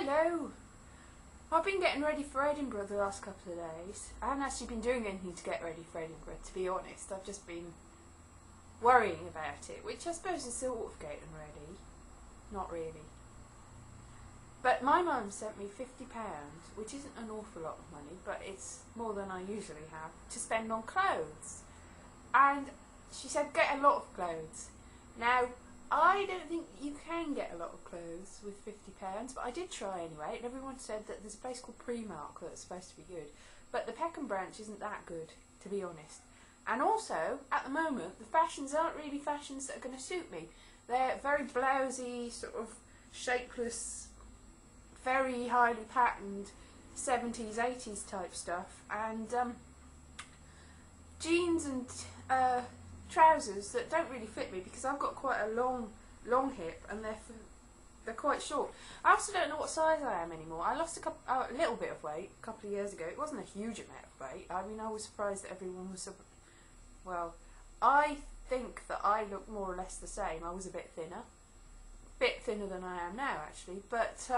Hello. I've been getting ready for Edinburgh the last couple of days. I haven't actually been doing anything to get ready for Edinburgh, to be honest. I've just been worrying about it, which I suppose is sort of getting ready. Not really. But my mum sent me £50, which isn't an awful lot of money, but it's more than I usually have, to spend on clothes. And she said get a lot of clothes. Now, I don't think you can get a lot of clothes with £50, but I did try anyway, and everyone said that there's a place called Primark that's supposed to be good. But the Peckham branch isn't that good, to be honest. And also, at the moment, the fashions aren't really fashions that are going to suit me. They're very blousy, sort of shapeless, very highly patterned 70s, 80s type stuff, and jeans and trousers that don't really fit me because I've got quite a long hip and they're quite short. I also don't know what size I am anymore. I lost a little bit of weight a couple of years ago. It wasn't a huge amount of weight. I mean, I was surprised that everyone was so... Well, I think that I look more or less the same. I was a bit thinner than I am now actually, but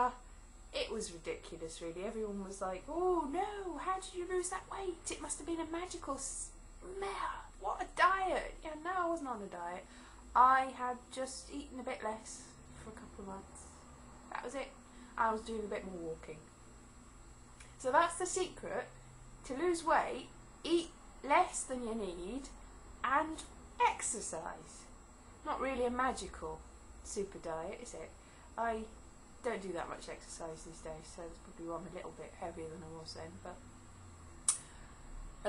it was ridiculous really. Everyone was like, oh no, how did you lose that weight? It must have been a magical smell. What a diet! Yeah, no, I wasn't on a diet. I had just eaten a bit less for a couple of months. That was it. I was doing a bit more walking. So that's the secret. To lose weight, eat less than you need and exercise. Not really a magical super diet, is it? I don't do that much exercise these days, so it's probably why I'm a little bit heavier than I was then, but a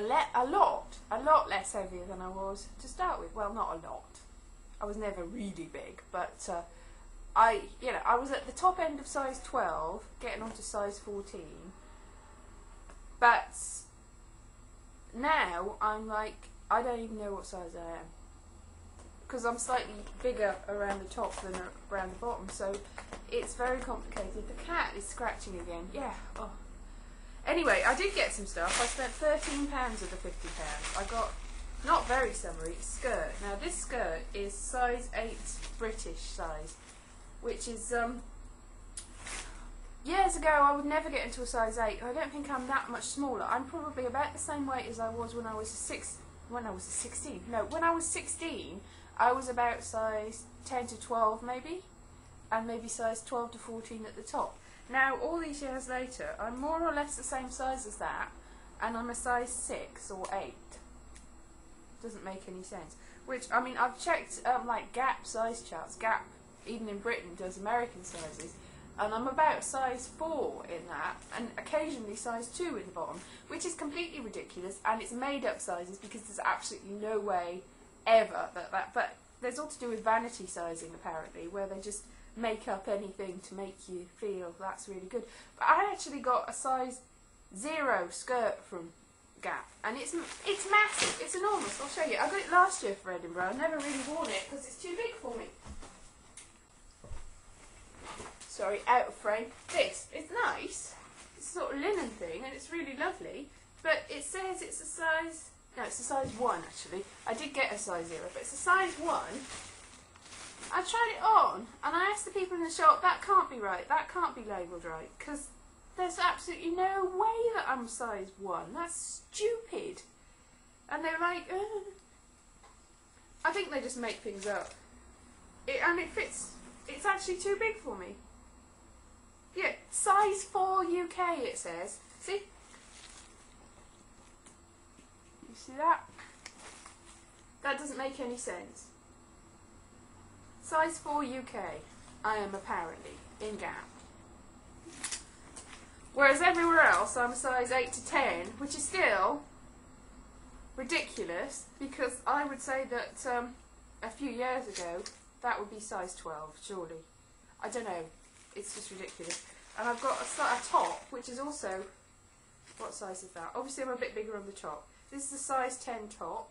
lot less heavier than I was to start with. Well, not a lot. I was never really big, but I was at the top end of size 12, getting on to size 14. But now I'm like, I don't even know what size I am, because I'm slightly bigger around the top than around the bottom, so it's very complicated. The cat is scratching again. Yeah. Oh. Anyway, I did get some stuff. I spent £13 of the £50. I got, not very summery, skirt. Now this skirt is size 8 British size, which is, years ago I would never get into a size 8. I don't think I'm that much smaller. I'm probably about the same weight as I was when I was 16. No, when I was 16, I was about size 10 to 12 maybe, and maybe size 12 to 14 at the top. Now, all these years later, I'm more or less the same size as that, and I'm a size 6 or 8. Doesn't make any sense. Which, I mean, I've checked like Gap size charts. Gap, even in Britain, does American sizes, and I'm about size 4 in that, and occasionally size 2 in the bottom, which is completely ridiculous, and it's made up sizes because there's absolutely no way ever that but there's all to do with vanity sizing apparently, where they just make up anything to make you feel that's really good. But I actually got a size 0 skirt from Gap, and it's massive, it's enormous. I'll show you. I got it last year for Edinburgh. I never really worn it because it's too big for me. Sorry, out of frame. This, it's nice. It's a sort of linen thing, and it's really lovely, but it says it's a size... No, it's a size 1 actually. I did get a size 0, but it's a size 1. I tried it on, and I asked the people in the shop, that can't be right, that can't be labelled right, because there's absolutely no way that I'm size 1. That's stupid. And they were like, I think they just make things up. And it fits. It's actually too big for me. Yeah, size 4 UK it says. See? You see that? That doesn't make any sense. Size 4 UK, I am apparently, in Gap. Whereas everywhere else, I'm a size 8 to 10, which is still ridiculous, because I would say that a few years ago, that would be size 12, surely. I don't know, it's just ridiculous. And I've got a top, which is also, what size is that? Obviously I'm a bit bigger on the top. This is a size 10 top,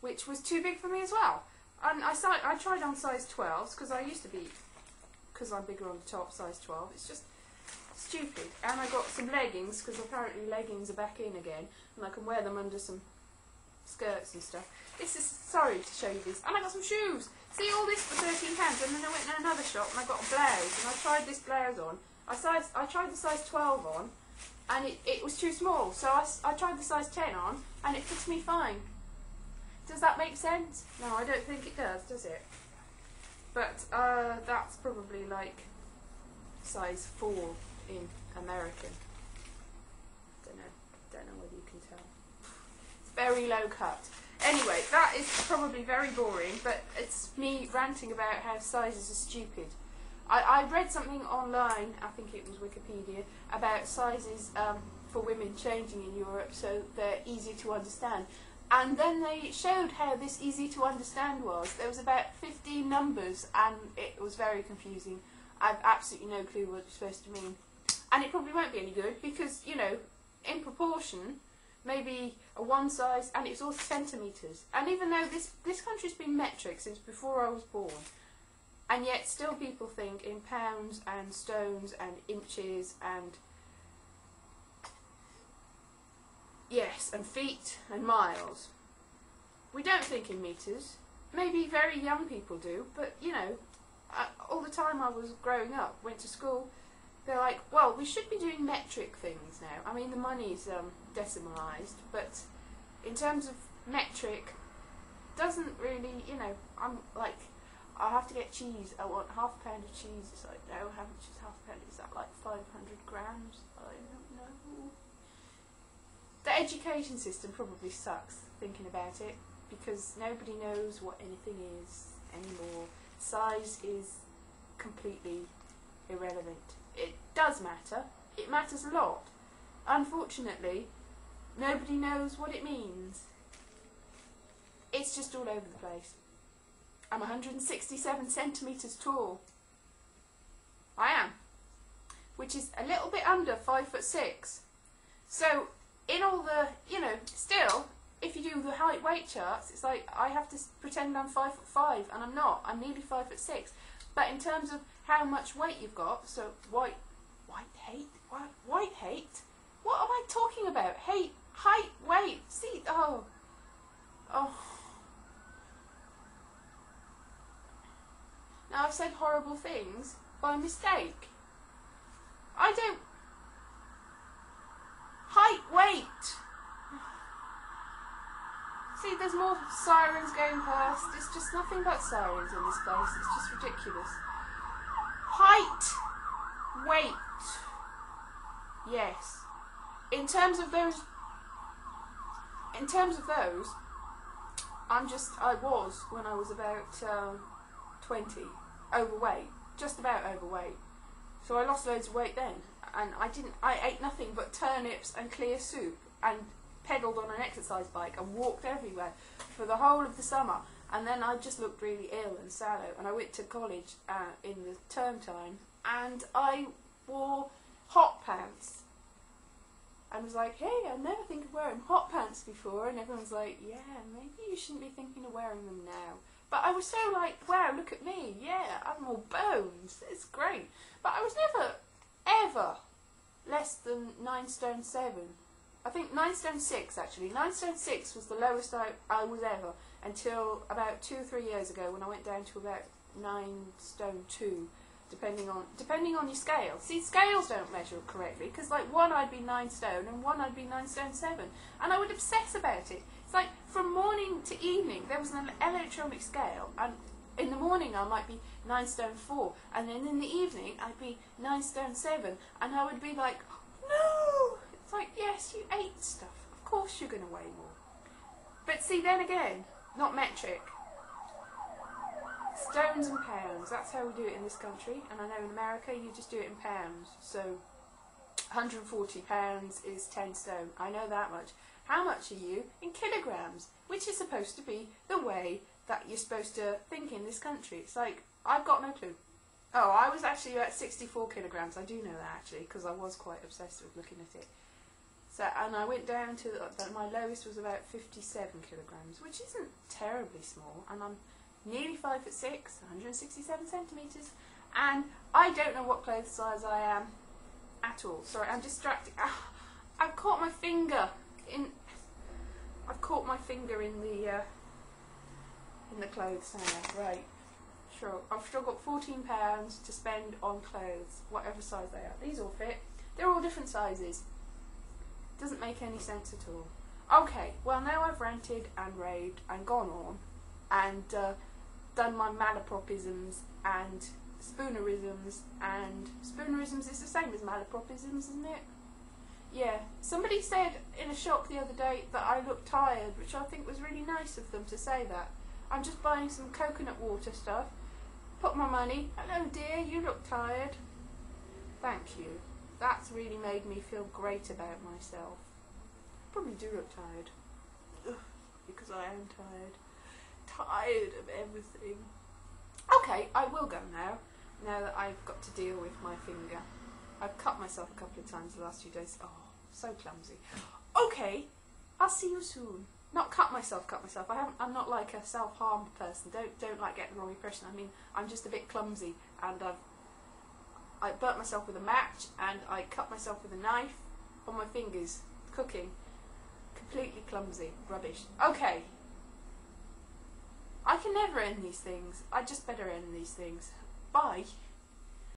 which was too big for me as well. And I tried on size 12s, because I used to be, because I'm bigger on the top, size 12. It's just stupid. And I got some leggings, because apparently leggings are back in again, and I can wear them under some skirts and stuff. This is, sorry to show you this. And I got some shoes. See, all this for £13, and then I went in another shop and I got a blouse, and I tried this blouse on, I tried the size 12 on, and it was too small. So I tried the size 10 on, and it fits me fine. Does that make sense? No, I don't think it does it? But that's probably like size 4 in American. Don't know whether you can tell. It's very low cut. Anyway, that is probably very boring, but it's me ranting about how sizes are stupid. I read something online, I think it was Wikipedia, about sizes for women changing in Europe so they're easy to understand. And then they showed how this easy to understand was. There was about 15 numbers and it was very confusing. I've absolutely no clue what it's supposed to mean. And it probably won't be any good because, you know, in proportion, maybe a one size, and it's all centimetres. And even though this country's been metric since before I was born, and yet still people think in pounds and stones and inches and, yes, and feet and miles. We don't think in metres. Maybe very young people do, but, you know, all the time I was growing up, went to school, they're like, well, we should be doing metric things now. I mean, the money's decimalised, but in terms of metric, doesn't really, you know, I'm like, I have to get cheese. I want half a pound of cheese. It's like, no, how much is half a pound? Is that like 500 grams? I don't know. The education system probably sucks, thinking about it, because nobody knows what anything is anymore. Size is completely irrelevant. It does matter. It matters a lot. Unfortunately, nobody knows what it means. It's just all over the place. I'm 167 centimetres tall. I am. Which is a little bit under 5'6". So, in all the, you know, still, if you do the height weight charts, it's like I have to pretend I'm 5'5", and I'm not. I'm nearly 5'6". But in terms of how much weight you've got, so white hate? What am I talking about? Height, weight, see, oh. Now I've said horrible things by mistake. I don't... Height, weight. See, there's more sirens going past. It's just nothing but sirens in this place. It's just ridiculous. Height, weight. Yes. In terms of those, I was, when I was about 20, overweight. Just about overweight. So I lost loads of weight then. And I ate nothing but turnips and clear soup and pedalled on an exercise bike and walked everywhere for the whole of the summer. And then I just looked really ill and sallow. And I went to college in the term time and I wore hot pants. And was like, hey, I've never think of wearing hot pants before. And everyone's like, yeah, maybe you shouldn't be thinking of wearing them now. But I was so like, wow, look at me. Yeah, I'm all bones. It's great. But I was never, ever less than 9 stone 7. I think 9 stone 6 actually. 9 stone 6 was the lowest I was ever until about 2 or 3 years ago when I went down to about 9 stone 2. Depending on your scale. See, scales don't measure correctly, because like one I'd be 9 stone and one I'd be 9 stone 7. And I would obsess about it. It's like from morning to evening there was an electronic scale, and in the morning I might be 9 stone 4, and then in the evening I'd be 9 stone 7, and I would be like, no! It's like, yes, you ate stuff. Of course you're going to weigh more. But see, then again, not metric. Stones and pounds, that's how we do it in this country, and I know in America you just do it in pounds. So 140 pounds is 10 stone, I know that much. How much are you in kilograms? Which is supposed to be the way that you're supposed to think in this country. It's like, I've got no clue. Oh, I was actually about 64 kilograms, I do know that actually, because I was quite obsessed with looking at it. So, and I went down to, my lowest was about 57 kilograms, which isn't terribly small, and I'm nearly 5'6", 167 centimetres, and I don't know what clothes size I am at all. Sorry, I'm distracted. I've caught my finger in. I've caught my finger in the clothes hanger. Right, after all. I've still got £14 to spend on clothes, whatever size they are. These all fit. They're all different sizes. Doesn't make any sense at all. Okay, well now I've ranted and raved and gone on and done my malapropisms and spoonerisms, and spoonerisms is the same as malapropisms, isn't it? Yeah, somebody said in a shop the other day that I looked tired, which I think was really nice of them to say that. I'm just buying some coconut water stuff. Put my money. Hello dear, you look tired. Thank you. That's really made me feel great about myself. Probably do look tired. Ugh, because I am tired. Tired of everything. Okay, I will go now that I've got to deal with my finger. I've cut myself a couple of times the last few days. Oh, so clumsy. Okay, I'll see you soon. Not cut myself. I'm not like a self-harm person. Don't like get the wrong impression. I mean, I'm just a bit clumsy, and I burnt myself with a match, and I cut myself with a knife on my fingers, cooking. Completely clumsy. Rubbish. Okay. I can never end these things. I just better end these things. Bye.